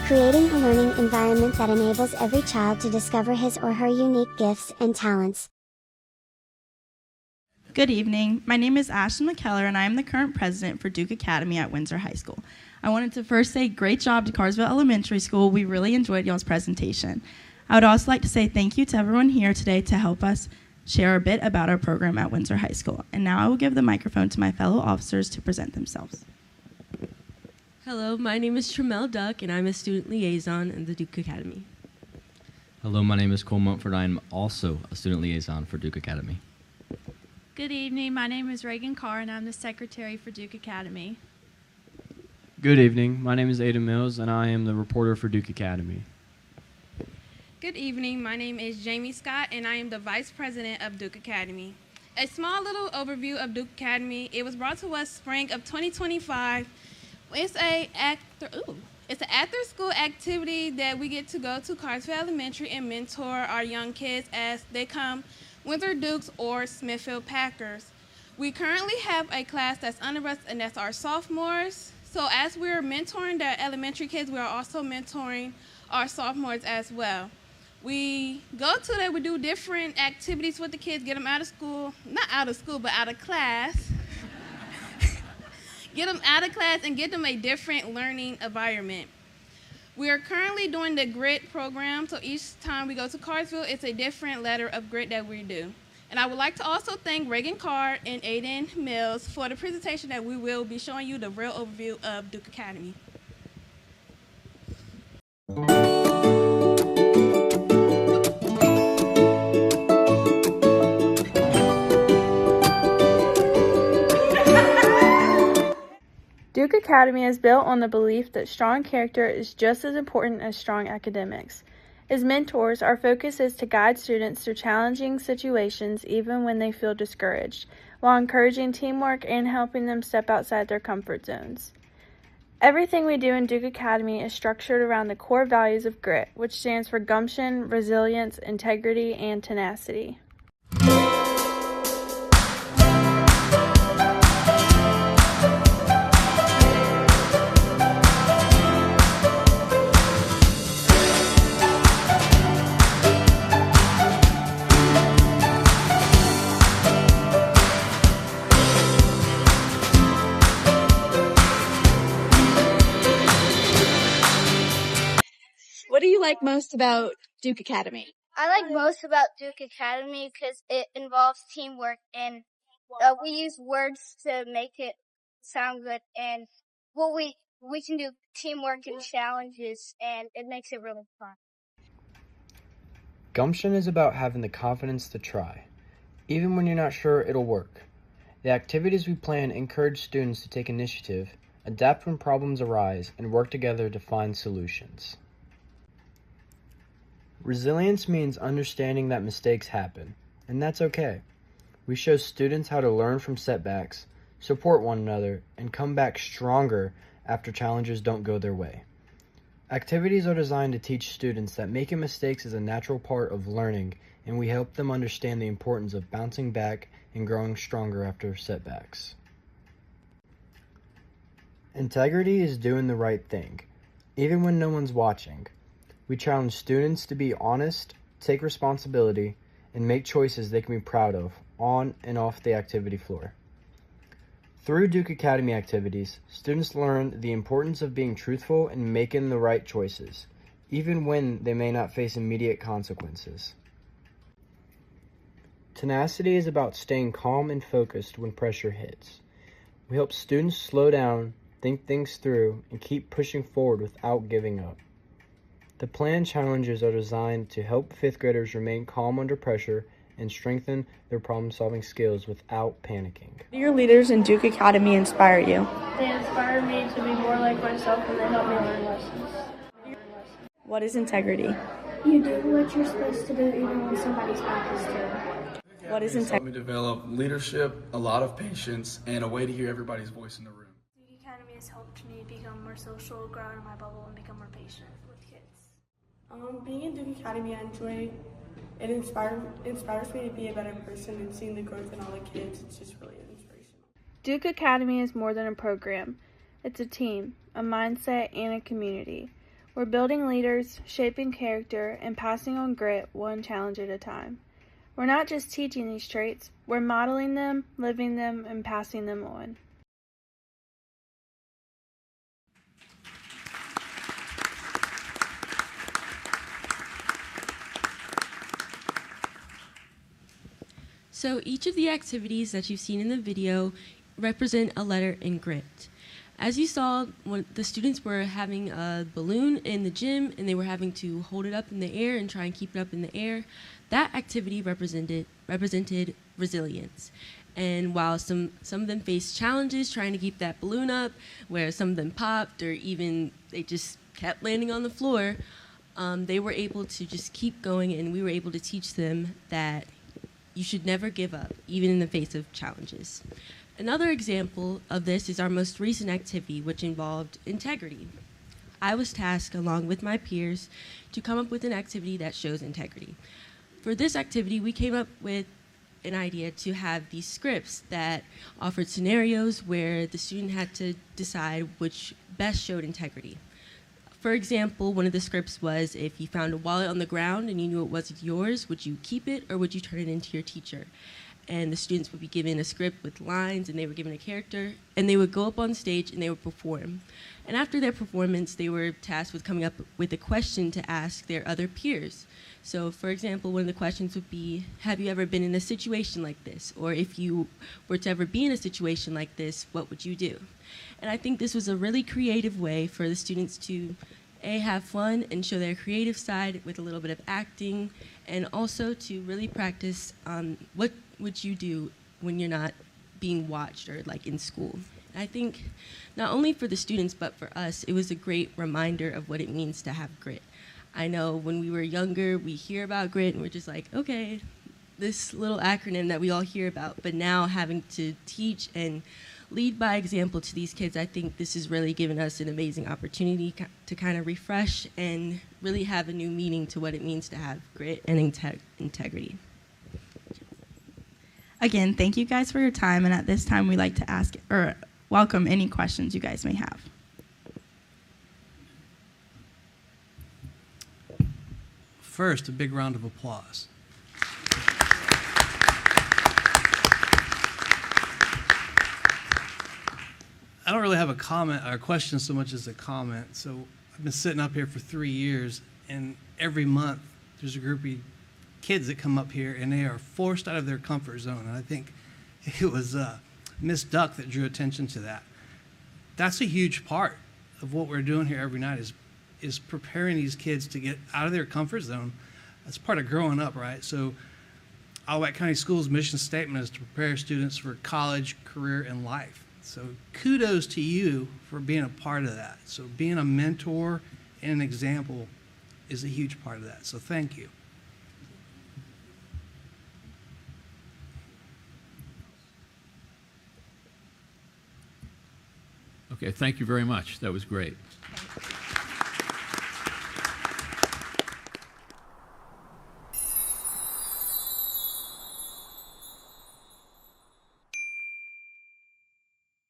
creating a learning environment that enables every child to discover his or her unique gifts and talents. Good evening. My name is Ashton McKellar, and I am the current president for Duke Academy at Windsor High School. I wanted to first say great job to Carsville Elementary School. We really enjoyed y'all's presentation. I would also like to say thank you to everyone here today to help us share a bit about our program at Windsor High School. And now I will give the microphone to my fellow officers to present themselves. Hello, my name is Tramel Duck, and I'm a student liaison in the Duke Academy. Hello, my name is Cole Mumford. I am also a student liaison for Duke Academy. Good evening. My name is Reagan Carr, and I'm the secretary for Duke Academy. Good evening. My name is Ada Mills, and I am the reporter for Duke Academy. Good evening. My name is Jamie Scott, and I am the vice president of Duke Academy. A small little overview of Duke Academy. It was brought to us spring of 2025. It's an after-school activity that we get to go to Carsville Elementary and mentor our young kids as they come Windsor Dukes or Smithfield Packers. We currently have a class that's under us, and that's our sophomores. So as we're mentoring the elementary kids, we are also mentoring our sophomores as well. We go to them, we do different activities with the kids, get them out of school, not out of school, but out of class. Get them out of class and get them a different learning environment. We are currently doing the grit program, so each time we go to Carsville, it's a different letter of grit that we do. And I would like to also thank Reagan Carr and Aiden Mills for the presentation that we will be showing you the real overview of Duke Academy. Duke Academy is built on the belief that strong character is just as important as strong academics. As mentors, our focus is to guide students through challenging situations even when they feel discouraged, while encouraging teamwork and helping them step outside their comfort zones. Everything we do in Duke Academy is structured around the core values of GRIT, which stands for Gumption, Resilience, Integrity, and Tenacity. What do you like most about Duke Academy? I like most about Duke Academy because it involves teamwork, and we use words to make it sound good, and we can do teamwork and challenges, and it makes it really fun. Gumption is about having the confidence to try, even when you're not sure it'll work. The activities we plan encourage students to take initiative, adapt when problems arise, and work together to find solutions. Resilience means understanding that mistakes happen, and that's okay. We show students how to learn from setbacks, support one another, and come back stronger after challenges don't go their way. Activities are designed to teach students that making mistakes is a natural part of learning, and we help them understand the importance of bouncing back and growing stronger after setbacks. Integrity is doing the right thing, even when no one's watching. We challenge students to be honest, take responsibility, and make choices they can be proud of on and off the activity floor. Through Duke Academy activities, students learn the importance of being truthful and making the right choices, even when they may not face immediate consequences. Tenacity is about staying calm and focused when pressure hits. We help students slow down, think things through, and keep pushing forward without giving up. The planned challenges are designed to help 5th graders remain calm under pressure and strengthen their problem-solving skills without panicking. How do your leaders in Duke Academy inspire you? They inspire me to be more like myself, and they help me learn lessons. What is integrity? You do what you're supposed to do even when somebody's back is turned. What is It's helped integrity? me develop leadership, a lot of patience, and a way to hear everybody's voice in the room. Duke Academy has helped me become more social, grow out of my bubble, and become more patient with kids. Being in Duke Academy, I enjoy it. Inspires me to be a better person, and seeing the growth in all the kids, it's just really inspirational. Duke Academy is more than a program. It's a team, a mindset, and a community. We're building leaders, shaping character, and passing on grit one challenge at a time. We're not just teaching these traits, we're modeling them, living them, and passing them on. So each of the activities that you've seen in the video represent a letter in grit. As you saw, when the students were having a balloon in the gym and they were having to hold it up in the air and try and keep it up in the air, that activity represented resilience. And while some of them faced challenges trying to keep that balloon up, where some of them popped or even they just kept landing on the floor, they were able to just keep going, and we were able to teach them that you should never give up, even in the face of challenges. Another example of this is our most recent activity, which involved integrity. I was tasked, along with my peers, to come up with an activity that shows integrity. For this activity, we came up with an idea to have these scripts that offered scenarios where the student had to decide which best showed integrity. For example, one of the scripts was, if you found a wallet on the ground and you knew it wasn't yours, would you keep it or would you turn it into your teacher? And the students would be given a script with lines, and they were given a character, and they would go up on stage and they would perform. And after their performance, they were tasked with coming up with a question to ask their other peers. So, for example, one of the questions would be, have you ever been in a situation like this? Or if you were to ever be in a situation like this, what would you do? And I think this was a really creative way for the students to have fun and show their creative side with a little bit of acting, and also to really practice what would you do when you're not being watched or like in school. And I think not only for the students but for us, it was a great reminder of what it means to have grit. I know when we were younger, we hear about grit and we're just like, okay, this little acronym that we all hear about, but now having to teach and lead by example to these kids, I think this has really given us an amazing opportunity to kind of refresh and really have a new meaning to what it means to have grit and integrity. Again, thank you guys for your time, and at this time we'd like to ask or welcome any questions you guys may have. First, a big round of applause. I don't really have a comment or a question so much as a comment. So I've been sitting up here for 3 years, and every month there's a group of kids that come up here, and they are forced out of their comfort zone. And I think it was Miss Duck that drew attention to that. That's a huge part of what we're doing here every night is preparing these kids to get out of their comfort zone. That's part of growing up, right? So Wight County Schools' mission statement is to prepare students for college, career, and life. So kudos to you for being a part of that. So being a mentor and an example is a huge part of that. So thank you. Okay, thank you very much. That was great. Thank